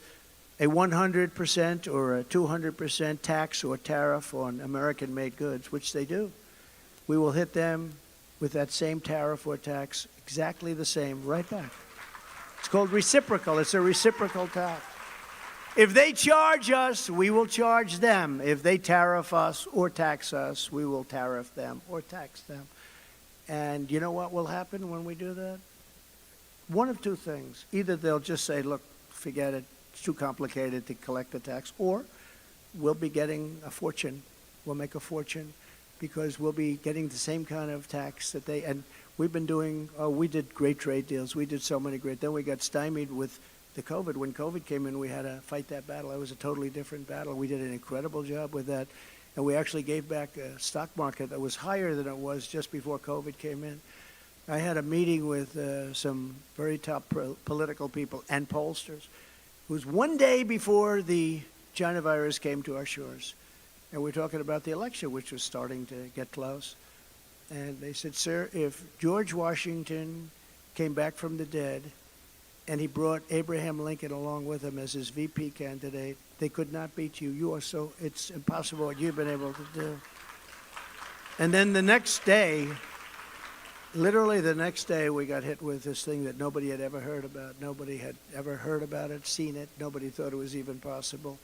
a 100% or a 200% tax or tariff on American-made goods, which they do, we will hit them with that same tariff or tax, exactly the same, right back. It's called reciprocal. It's a reciprocal tax. If they charge us, we will charge them. If they tariff us or tax us, we will tariff them or tax them. And you know what will happen when we do that? One of two things. Either they'll just say, look, forget it. It's too complicated to collect the tax. Or we'll be getting a fortune. We'll make a fortune because we'll be getting the same kind of tax that they, and we've been doing, we did great trade deals. We did so many great, then we got stymied with the COVID. When COVID came in, we had to fight that battle. It was a totally different battle. We did an incredible job with that. And we actually gave back a stock market that was higher than it was just before COVID came in. I had a meeting with some very top political people and pollsters. It was one day before the China virus came to our shores. And we're talking about the election, which was starting to get close. And they said, sir, if George Washington came back from the dead and he brought Abraham Lincoln along with him as his VP candidate. They could not beat you. You are so, it's impossible what you've been able to do. And then the next day, literally the next day, we got hit with this thing that nobody had ever heard about. Nobody had ever heard about it, seen it. Nobody thought it was even possible.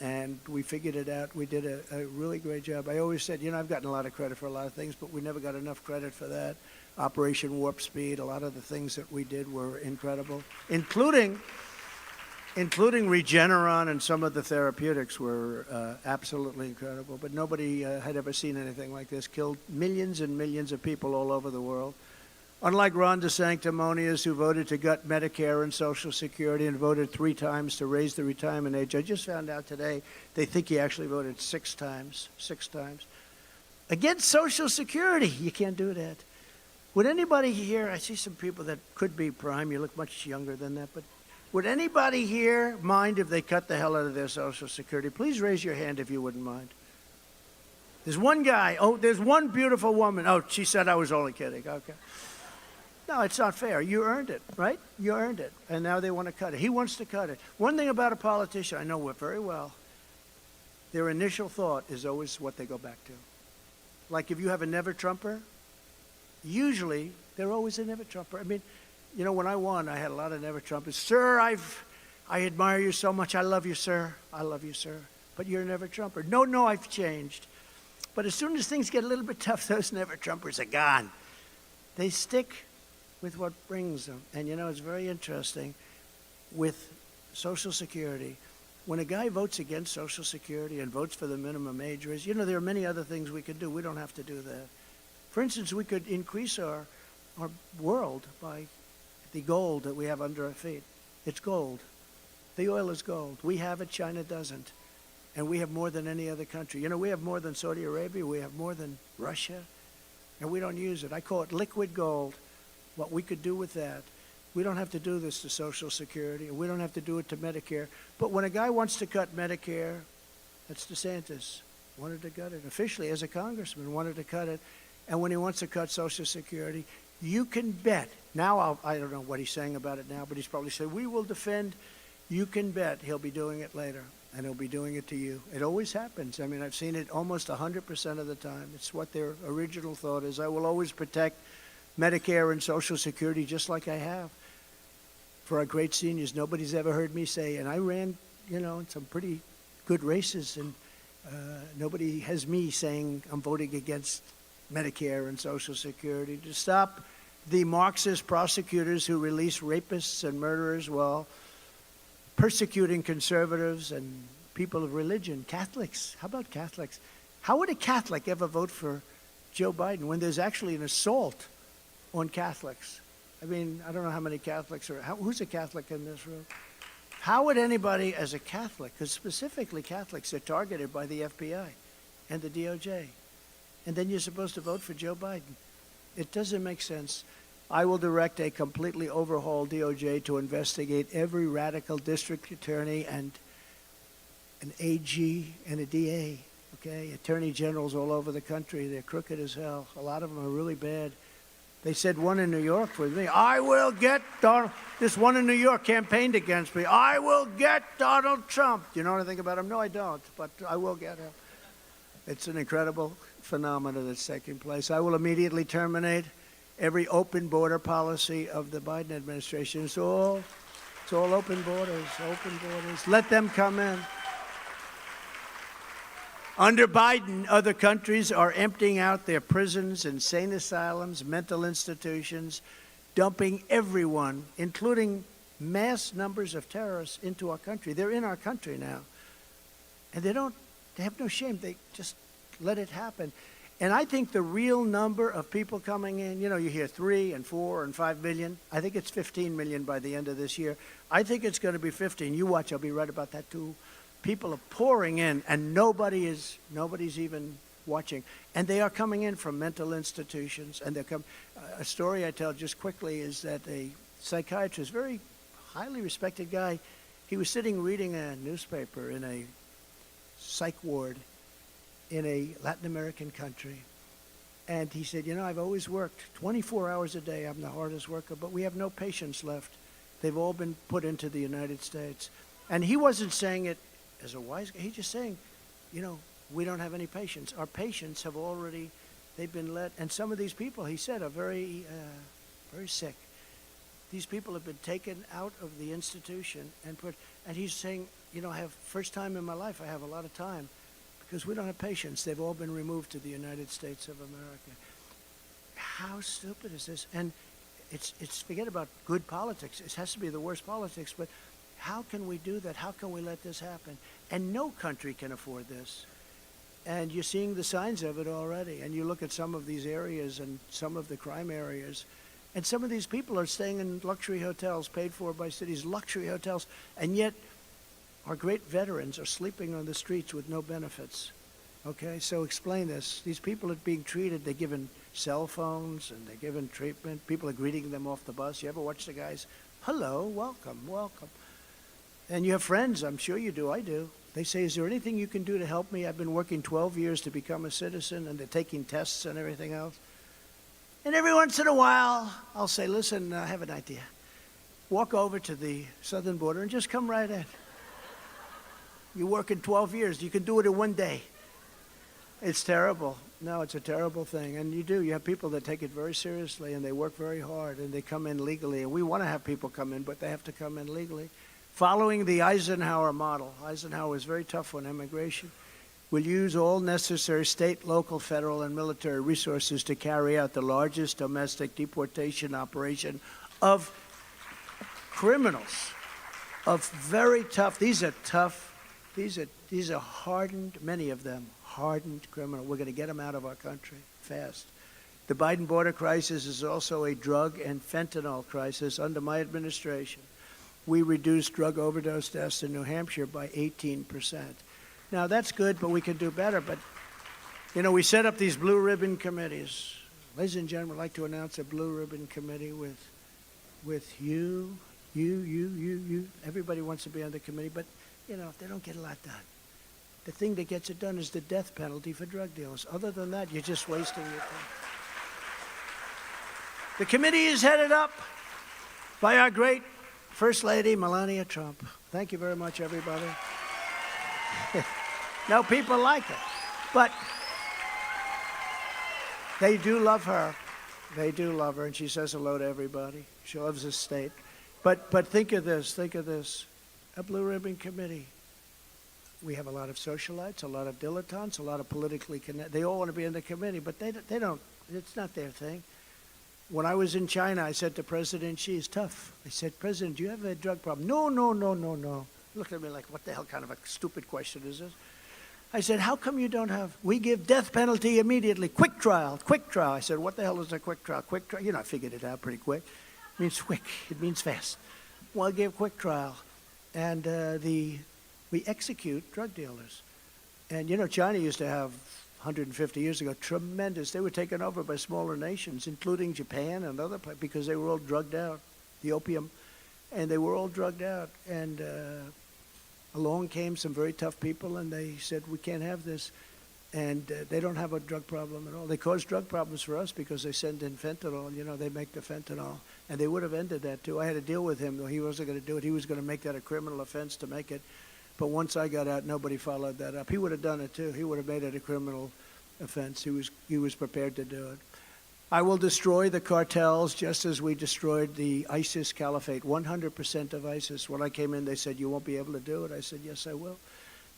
And we figured it out. We did a really great job. I always said, I've gotten a lot of credit for a lot of things, but we never got enough credit for that. Operation Warp Speed, a lot of the things that we did were incredible, including Regeneron, and some of the therapeutics were absolutely incredible. But nobody had ever seen anything like this. Killed millions and millions of people all over the world. Unlike Ron DeSanctimonious, who voted to gut Medicare and Social Security and voted 3 times to raise the retirement age, I just found out today they think he actually voted 6 times. 6 times. Against Social Security. You can't do that. Would anybody here, I see some people that could be prime, you look much younger than that, but would anybody here mind if they cut the hell out of their Social Security? Please raise your hand if you wouldn't mind. There's one guy. Oh, there's one beautiful woman. Oh, she said I was only kidding. Okay. No, it's not fair. You earned it, right? You earned it. And now they want to cut it. He wants to cut it. One thing about a politician, I know very well, their initial thought is always what they go back to. Like if you have a never-Trumper, usually they're always a never-Trumper. I mean, when I won, I had a lot of never-Trumpers. Sir, I admire you so much. I love you, sir. I love you, sir. But you're a never-Trumper. No, I've changed. But as soon as things get a little bit tough, those never-Trumpers are gone. They stick with what brings them. And it's very interesting with Social Security. When a guy votes against Social Security and votes for the minimum age raise, there are many other things we could do. We don't have to do that. For instance, we could increase our world by the gold that we have under our feet. It's gold. The oil is gold. We have it, China doesn't. And we have more than any other country. We have more than Saudi Arabia. We have more than Russia. And we don't use it. I call it liquid gold. What we could do with that. We don't have to do this to Social Security. We don't have to do it to Medicare. But when a guy wants to cut Medicare, that's DeSantis. Wanted to cut it. Officially, as a congressman, wanted to cut it. And when he wants to cut Social Security, you can bet. Now, I don't know what he's saying about it now, but he's probably said, we will defend. You can bet he'll be doing it later, and he'll be doing it to you. It always happens. I mean, I've seen it almost 100% of the time. It's what their original thought is. I will always protect Medicare and Social Security just like I have for our great seniors. Nobody's ever heard me say, and I ran, in some pretty good races, and nobody has me saying I'm voting against Medicare and Social Security to stop the Marxist prosecutors who release rapists and murderers while persecuting conservatives and people of religion. Catholics. How about Catholics? How would a Catholic ever vote for Joe Biden when there's actually an assault on Catholics? I mean, I don't know how many Catholics are. Who's a Catholic in this room? How would anybody as a Catholic, because specifically Catholics are targeted by the FBI and the DOJ, and then you're supposed to vote for Joe Biden? It doesn't make sense. I will direct a completely overhauled DOJ to investigate every radical district attorney and an AG and a DA, okay? Attorney generals all over the country. They're crooked as hell. A lot of them are really bad. They said one in New York with me, I will get Donald, this one in New York campaigned against me, I will get Donald Trump. Do you know anything about him? No, I don't, but I will get him. It's an incredible phenomenon that's taking place. I will immediately terminate every open border policy of the Biden administration. It's all open borders, open borders. Let them come in. Under Biden, other countries are emptying out their prisons, insane asylums, mental institutions, dumping everyone, including mass numbers of terrorists, into our country. They're in our country now. And they have no shame. They just let it happen. And I think the real number of people coming in, you hear 3 and 4 and 5 million. I think it's 15 million by the end of this year. I think it's going to be 15. You watch, I'll be right about that too. People are pouring in, and nobody's even watching. And they are coming in from mental institutions. And a story I tell just quickly is that a psychiatrist, very highly respected guy, he was sitting reading a newspaper in a psych ward in a Latin American country. And he said, I've always worked 24 hours a day. I'm the hardest worker, but we have no patients left. They've all been put into the United States. And he wasn't saying it as a wise guy. He's just saying, you know, we don't have any patients. Our patients have already, they've been let, and some of these people, he said, are very, very sick. These people have been taken out of the institution and put, and he's saying, you know, I have, first time in my life, I have a lot of time because we don't have patients. They've all been removed to the United States of America. How stupid is this? And it's forget about good politics. It has to be the worst politics, but how can we do that? How can we let this happen? And no country can afford this. And you're seeing the signs of it already. And you look at some of these areas and some of the crime areas, and some of these people are staying in luxury hotels paid for by cities, luxury hotels, and yet our great veterans are sleeping on the streets with no benefits. Okay, so explain this. These people are being treated, they're given cell phones and they're given treatment. People are greeting them off the bus. You ever watch the guys? Hello, welcome, welcome. And you have friends, I'm sure you do, I do. They say, is there anything you can do to help me? I've been working 12 years to become a citizen, and they're taking tests and everything else. And every once in a while, I'll say, listen, I have an idea. Walk over to the southern border and just come right in. You're working 12 years. You can do it in one day. It's terrible. No, it's a terrible thing. And you do. You have people that take it very seriously, and they work very hard, and they come in legally. And we want to have people come in, but they have to come in legally. Following the Eisenhower model. Eisenhower was very tough on immigration. We'll use all necessary state, local, federal, and military resources to carry out the largest domestic deportation operation of criminals, of very tough, these are tough, these are hardened, many of them, hardened criminal. We're going to get them out of our country fast. The Biden border crisis is also a drug and fentanyl crisis. Under my administration, we reduced drug overdose deaths in New Hampshire by 18%. Now, that's good, but we can do better. But, you know, we set up these blue ribbon committees. Ladies and gentlemen, I'd like to announce a blue ribbon committee with you. Everybody wants to be on the committee, but, you know, they don't get a lot done. The thing that gets it done is the death penalty for drug dealers. Other than that, you're just wasting your time. The committee is headed up by our great First Lady, Melania Trump. Thank you very much, everybody. No, people like her, but they do love her. They do love her, and she says hello to everybody. She loves this state. But think of this, a blue ribbon committee. We have a lot of socialites, a lot of dilettantes, a lot of politically connected. They all want to be in the committee, but they don't, it's not their thing. When I was in China, I said to President Xi, he's tough. I said, President, do you have a drug problem? No. He looked at me like, what the hell kind of a stupid question is this? I said, how come you don't have, we give death penalty immediately, quick trial. I said, what the hell is a quick trial? Quick trial, you know, I figured it out pretty quick. It means quick, it means fast. Well, I gave quick trial. And we execute drug dealers. And, you know, China used to have, 150 years ago, tremendous, they were taken over by smaller nations, including Japan and other places, because they were all drugged out, the opium, and they were all drugged out. And along came some very tough people, and they said, we can't have this. And they don't have a drug problem at all. They cause drug problems for us because they send in fentanyl, and, you know, they make the fentanyl. And they would have ended that, too. I had to deal with him, though. He wasn't going to do it. He was going to make that a criminal offense to make it. But once I got out, nobody followed that up. He would have done it, too. He would have made it a criminal offense. He was prepared to do it. I will destroy the cartels just as we destroyed the ISIS caliphate, 100% of ISIS. When I came in, they said, you won't be able to do it. I said, yes, I will.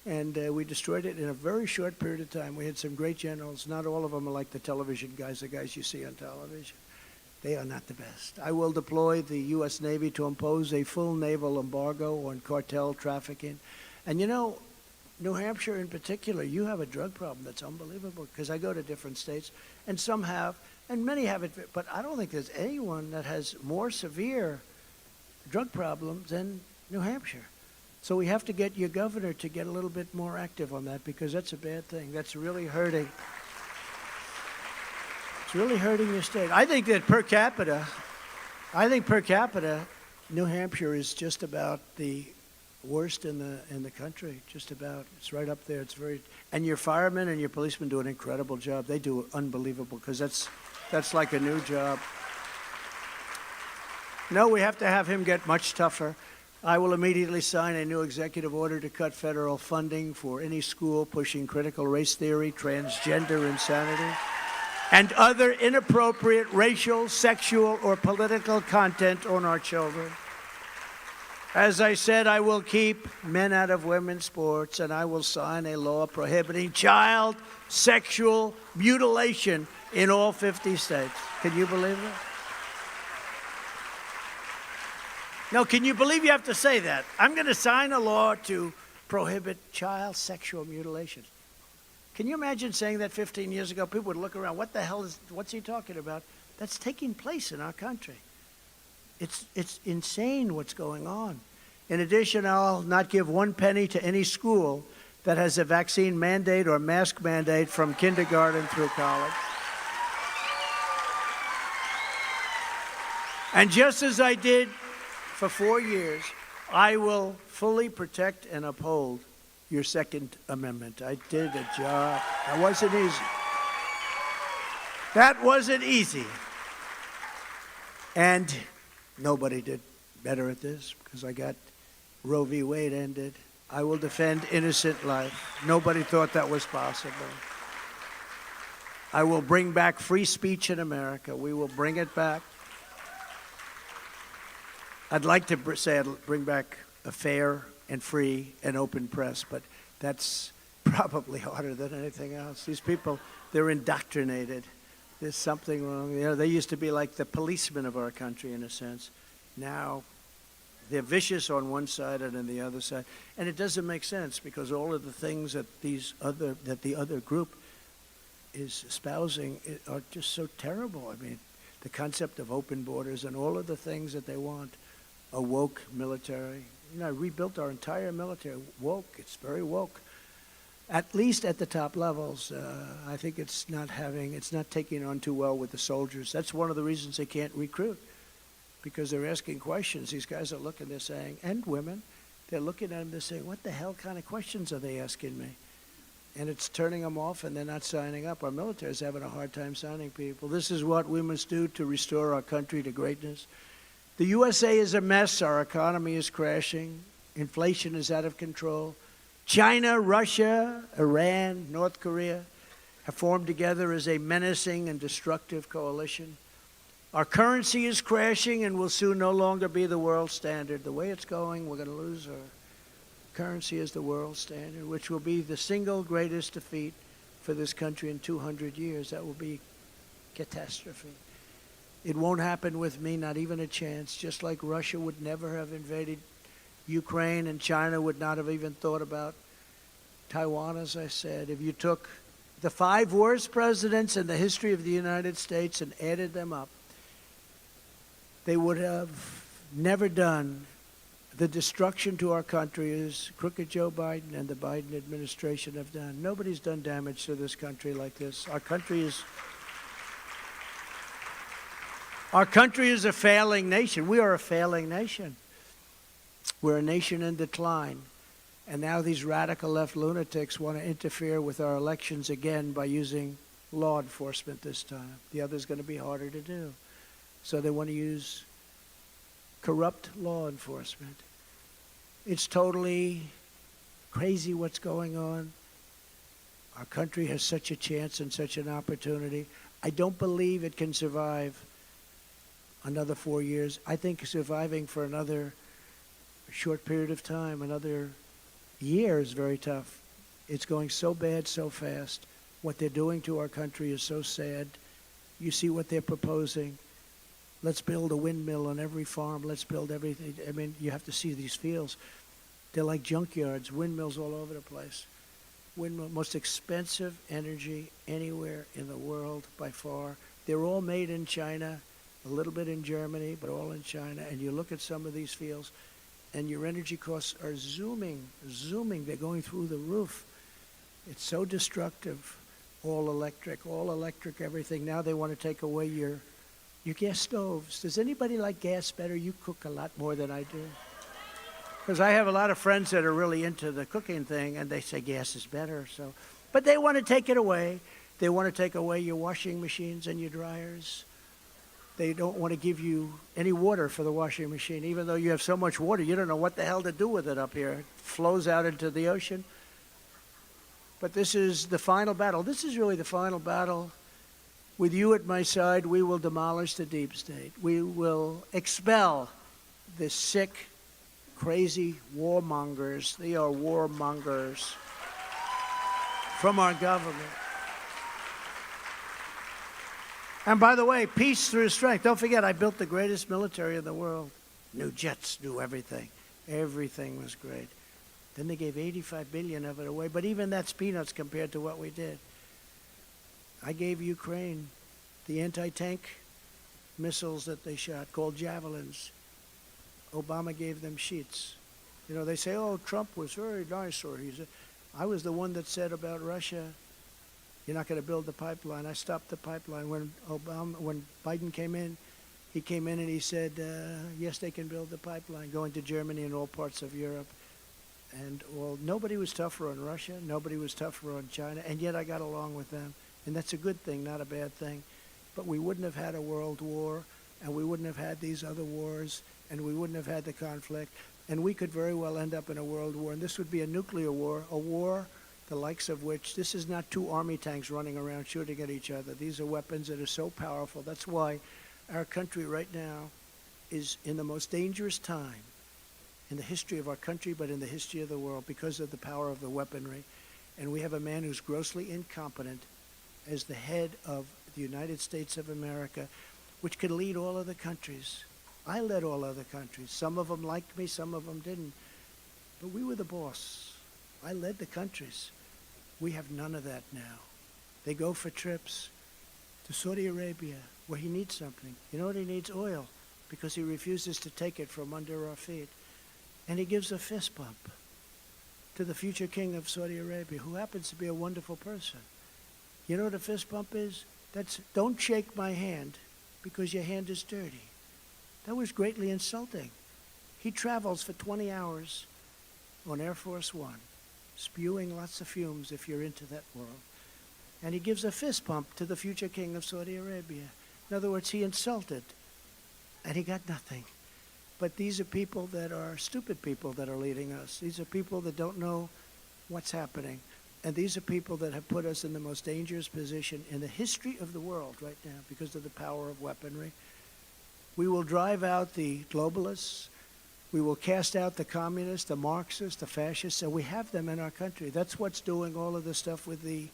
And we destroyed it in a very short period of time. We had some great generals. Not all of them are like the television guys, the guys you see on television. They are not the best. I will deploy the U.S. Navy to impose a full naval embargo on cartel trafficking. And you know, New Hampshire in particular, you have a drug problem that's unbelievable, because I go to different states, and some have, and many have it, but I don't think there's anyone that has more severe drug problems than New Hampshire. So we have to get your governor to get a little bit more active on that, because that's a bad thing. That's really hurting. It's really hurting your state. I think that per capita, New Hampshire is just about the worst in the country. Just about. It's right up there. It's very. And your firemen and your policemen do an incredible job. They do unbelievable, because that's like a new job. No, we have to have him get much tougher. I will immediately sign a new executive order to cut federal funding for any school pushing critical race theory, transgender insanity, and other inappropriate racial, sexual, or political content on our children. As I said, I will keep men out of women's sports, and I will sign a law prohibiting child sexual mutilation in all 50 states. Can you believe that? No, can you believe you have to say that? I'm going to sign a law to prohibit child sexual mutilation. Can you imagine saying that 15 years ago? People would look around, what's he talking about? That's taking place in our country. It's insane what's going on. In addition, I'll not give 1 penny to any school that has a vaccine mandate or mask mandate from kindergarten through college. And just as I did for 4 years, I will fully protect and uphold your Second Amendment. I did a job. That wasn't easy. That wasn't easy. And nobody did better at this because I got Roe v. Wade ended. I will defend innocent life. Nobody thought that was possible. I will bring back free speech in America. We will bring it back. I'd like to say I'd bring back a fair and free and open press, but that's probably harder than anything else. These people, they're indoctrinated. There's something wrong. You know, they used to be like the policemen of our country in a sense. Now they're vicious on one side and on the other side. And it doesn't make sense because all of the things that the other group is espousing are just so terrible. I mean, the concept of open borders and all of the things that they want. A woke military. You know, I rebuilt our entire military. Woke. It's very woke. At least at the top levels. I think it's not taking on too well with the soldiers. That's one of the reasons they can't recruit. Because they're asking questions. These guys are looking, they're saying, and women, they're looking at them, they're saying, what the hell kind of questions are they asking me? And it's turning them off and they're not signing up. Our military is having a hard time signing people. This is what we must do to restore our country to greatness. The USA is a mess. Our economy is crashing. Inflation is out of control. China, Russia, Iran, North Korea have formed together as a menacing and destructive coalition. Our currency is crashing and will soon no longer be the world standard. The way it's going, we're going to lose our currency as the world standard, which will be the single greatest defeat for this country in 200 years. That will be catastrophe. It won't happen with me, not even a chance. Just like Russia would never have invaded Ukraine and China would not have even thought about Taiwan, as I said. If you took the 5 worst presidents in the history of the United States and added them up, they would have never done the destruction to our country as crooked Joe Biden and the Biden administration have done. Nobody's done damage to this country like this. Our country is a failing nation. We are a failing nation. We're a nation in decline. And now these radical left lunatics want to interfere with our elections again by using law enforcement this time. The other's going to be harder to do. So they want to use corrupt law enforcement. It's totally crazy what's going on. Our country has such a chance and such an opportunity. I don't believe it can survive another 4 years. I think surviving for another short period of time, another year, is very tough. It's going so bad so fast. What they're doing to our country is so sad. You see what they're proposing. Let's build a windmill on every farm. Let's build everything. I mean, you have to see these fields. They're like junkyards, windmills all over the place. Windmill, most expensive energy anywhere in the world by far. They're all made in China, a little bit in Germany, but all in China. And you look at some of these fields, and your energy costs are zooming. They're going through the roof. It's so destructive. All electric, everything. Now they want to take away your gas stoves. Does anybody like gas better? You cook a lot more than I do. Because I have a lot of friends that are really into the cooking thing, and they say gas is better. But they want to take it away. They want to take away your washing machines and your dryers. They don't want to give you any water for the washing machine. Even though you have so much water, you don't know what the hell to do with it up here. It flows out into the ocean. But this is the final battle. This is really the final battle. With you at my side, we will demolish the deep state. We will expel the sick, crazy warmongers. They are warmongers from our government. And by the way, peace through strength. Don't forget, I built the greatest military in the world. New jets, new everything. Everything was great. Then they gave $85 billion of it away, but even that's peanuts compared to what we did. I gave Ukraine the anti-tank missiles that they shot, called javelins. Obama gave them sheets. You know, they say, oh, Trump was very nice, or I was the one that said about Russia, you're not going to build the pipeline. I stopped the pipeline. When Biden came in, he came in and he said, yes, they can build the pipeline, going to Germany and all parts of Europe. And nobody was tougher on Russia. Nobody was tougher on China. And yet I got along with them. And that's a good thing, not a bad thing. But we wouldn't have had a world war, and we wouldn't have had these other wars, and we wouldn't have had the conflict. And we could very well end up in a world war. And this would be a nuclear war, a war the likes of which, this is not two army tanks running around shooting at each other. These are weapons that are so powerful. That's why our country right now is in the most dangerous time in the history of our country, but in the history of the world, because of the power of the weaponry. And we have a man who's grossly incompetent as the head of the United States of America, which could lead all other countries. I led all other countries. Some of them liked me, some of them didn't. But we were the boss. I led the countries. We have none of that now. They go for trips to Saudi Arabia, where he needs something. You know what he needs? Oil, because he refuses to take it from under our feet. And he gives a fist bump to the future king of Saudi Arabia, who happens to be a wonderful person. You know what a fist bump is? That's, don't shake my hand because your hand is dirty. That was greatly insulting. He travels for 20 hours on Air Force One, spewing lots of fumes if you're into that world. And he gives a fist bump to the future king of Saudi Arabia. In other words, he insulted, and he got nothing. But these are people that are stupid people that are leading us. These are people that don't know what's happening. And these are people that have put us in the most dangerous position in the history of the world right now because of the power of weaponry. We will drive out the globalists. We will cast out the communists, the Marxists, the fascists, and we have them in our country. That's what's doing all of this stuff with the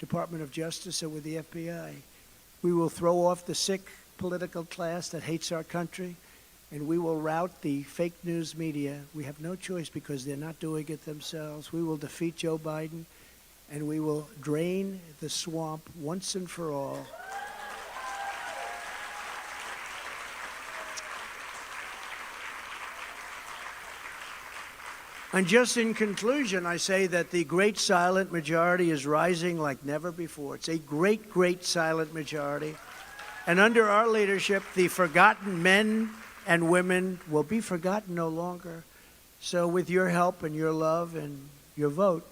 Department of Justice and with the FBI. We will throw off the sick political class that hates our country, and we will rout the fake news media. We have no choice because they're not doing it themselves. We will defeat Joe Biden, and we will drain the swamp once and for all. And just in conclusion, I say that the great silent majority is rising like never before. It's a great, great silent majority. And under our leadership, the forgotten men and women will be forgotten no longer. So with your help and your love and your vote,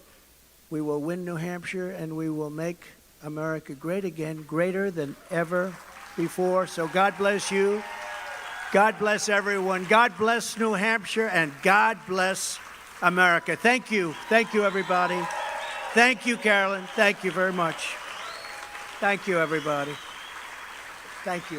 we will win New Hampshire and we will make America great again, greater than ever before. So God bless you. God bless everyone. God bless New Hampshire and God bless America. Thank you. Thank you, everybody. Thank you, Carolyn. Thank you very much. Thank you, everybody. Thank you.